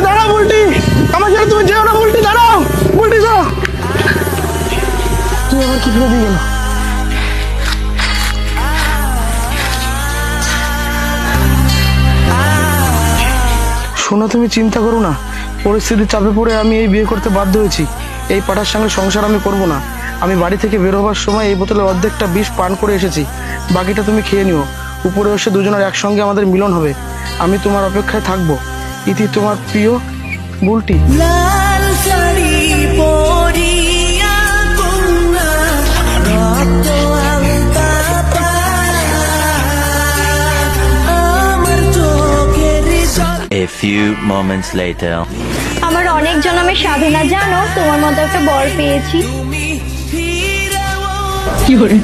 দাঁড়াও বুলটি, আমার সাথে তুমি যেও না বুলটি, দাঁড়াও বুলটি, যাও। তুই আবার কি ফেলে দিয়ে গেল? শোনো, তুমি চিন্তা করো না, পরিস্থিতির চাপে পড়ে আমি এই বিয়ে করতে বাধ্য হয়েছি। এই পাঠার সঙ্গে সংসার আমি করব না। আমি বাড়ি থেকে বের হবার সময় এই বোতলে অর্ধেকটা বিষ পান করে এসেছি, বাকিটা তুমি খেয়ে নিও। উপরে এসে দুজনের একসঙ্গে আমাদের মিলন হবে। আমি তোমার অপেক্ষায় থাকবো। ইতি, তোমার প্রিয় বুলটি। লাল শাড়ি পরিয়া কন্যা রক্ত আলতা আমার চোখের A few moments later. আমার অনেক জন্মের সাধনা, জানো তোমার মতো একটা বর পেয়েছি। তুমি কি করে